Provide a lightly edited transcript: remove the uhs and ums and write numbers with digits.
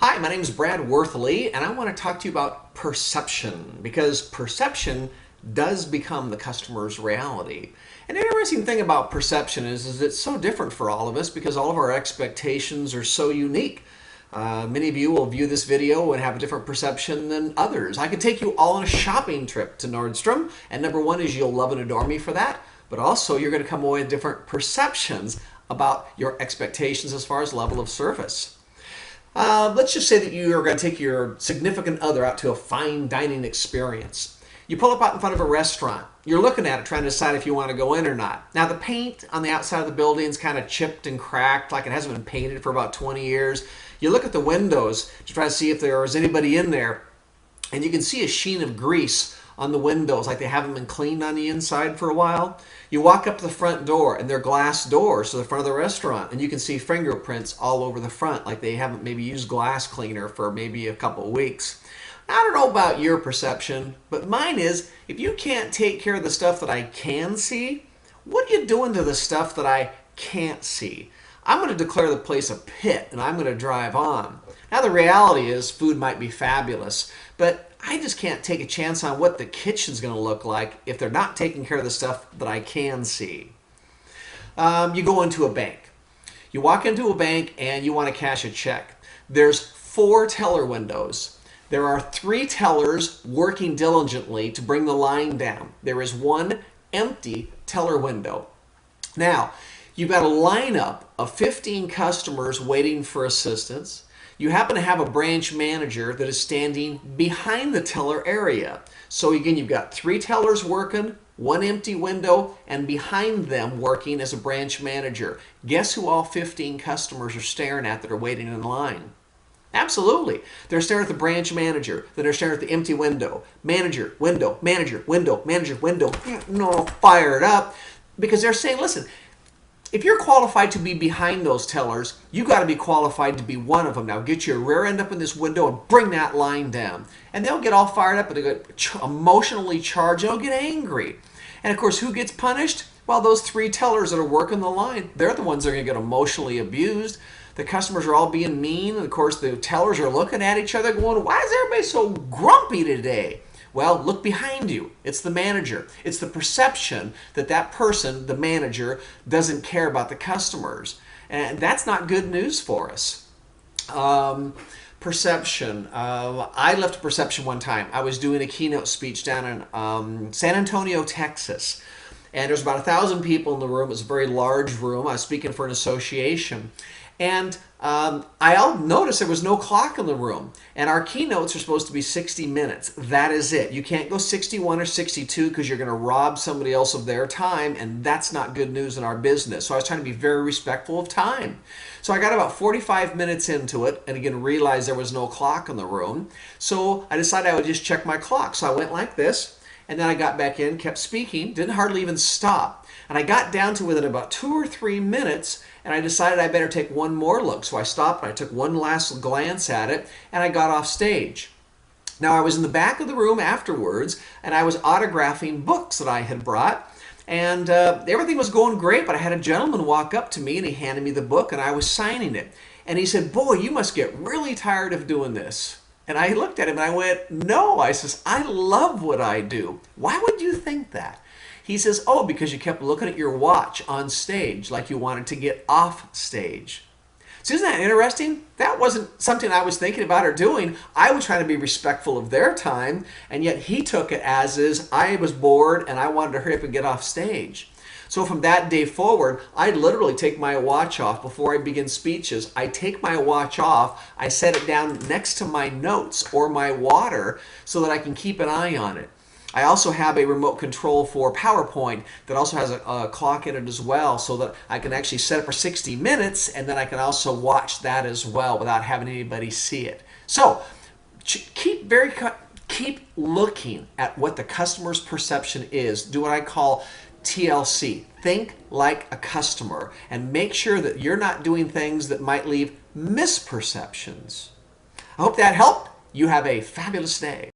Hi, my name is Brad Worthley, and I want to talk to you about perception because perception does become the customer's reality. An interesting thing about perception is it's so different for all of us because all of our expectations are so unique. Many of you will view this video and have a different perception than others. I could take you all on a shopping trip to Nordstrom, and number one is you'll love and adore me for that, but also you're going to come away with different perceptions about your expectations as far as level of service. Let's just say that you are going to take your significant other out to a fine dining experience. You pull up out in front of a restaurant. You're looking at it trying to decide if you want to go in or not. Now the paint on the outside of the building is kind of chipped and cracked, like it hasn't been painted for about 20 years. You look at the windows to try to see if there is anybody in there, and you can see a sheen of grease on the windows, like they haven't been cleaned on the inside for a while. You walk up to the front door, and they're glass doors to the front of the restaurant, and you can see fingerprints all over the front, like they haven't maybe used glass cleaner for maybe a couple of weeks. I don't know about your perception, but mine is, if you can't take care of the stuff that I can see, what are you doing to the stuff that I can't see? I'm going to declare the place a pit, and I'm going to drive on. Now the reality is food might be fabulous, but I just can't take a chance on what the kitchen's going to look like if they're not taking care of the stuff that I can see. You go into a bank. You walk into a bank and you want to cash a check. There's 4 teller windows. There are 3 tellers working diligently to bring the line down. There is 1 empty teller window. Now, you've got a lineup of 15 customers waiting for assistance. You happen to have a branch manager that is standing behind the teller area. So again, you've got 3 tellers working, 1 empty window, and behind them working as a branch manager. Guess who all 15 customers are staring at that are waiting in line? Absolutely. They're staring at the branch manager, then they're staring at the empty window. Manager, window, manager, window, manager, window. No, fired up because they're saying, listen, if you're qualified to be behind those tellers, you got to be qualified to be one of them. Now get your rear end up in this window and bring that line down. And they'll get all fired up and they'll get emotionally charged. They'll get angry. And of course, who gets punished? Well, those 3 tellers that are working the line, they're the ones that are going to get emotionally abused. The customers are all being mean. And of course, the tellers are looking at each other going, why is everybody so grumpy today? Well, look behind you. It's the manager. It's the perception that that person, the manager, doesn't care about the customers. And that's not good news for us. Perception. I left a perception one time. I was doing a keynote speech down in San Antonio, Texas. And there's about 1,000 people in the room. It was a very large room. I was speaking for an association. And I noticed there was no clock in the room. And our keynotes are supposed to be 60 minutes. That is it. You can't go 61 or 62 because you're going to rob somebody else of their time, and that's not good news in our business. So I was trying to be very respectful of time. So I got about 45 minutes into it, and again realized there was no clock in the room. So I decided I would just check my clock. So I went like this, and then I got back in, kept speaking, didn't hardly even stop. And I got down to within about 2 or 3 minutes, and I decided I better take one more look. So I stopped and I took one last glance at it, and I got off stage. Now I was in the back of the room afterwards, and I was autographing books that I had brought, and everything was going great, but I had a gentleman walk up to me, and he handed me the book, and I was signing it. And he said, boy, you must get really tired of doing this. And I looked at him and I went, no. I says, I love what I do. Why would you think that? He says, oh, because you kept looking at your watch on stage like you wanted to get off stage. So isn't that interesting? That wasn't something I was thinking about or doing. I was trying to be respectful of their time, and yet he took it as is. I was bored and I wanted to hurry up and get off stage. So from that day forward, I literally take my watch off before I begin speeches. I take my watch off, I set it down next to my notes or my water so that I can keep an eye on it. I also have a remote control for PowerPoint that also has a clock in it as well, so that I can actually set it for 60 minutes and then I can also watch that as well without having anybody see it. So keep looking at what the customer's perception is. Do what I call TLC. Think like a customer, and make sure that you're not doing things that might leave misperceptions. I hope that helped. You have a fabulous day.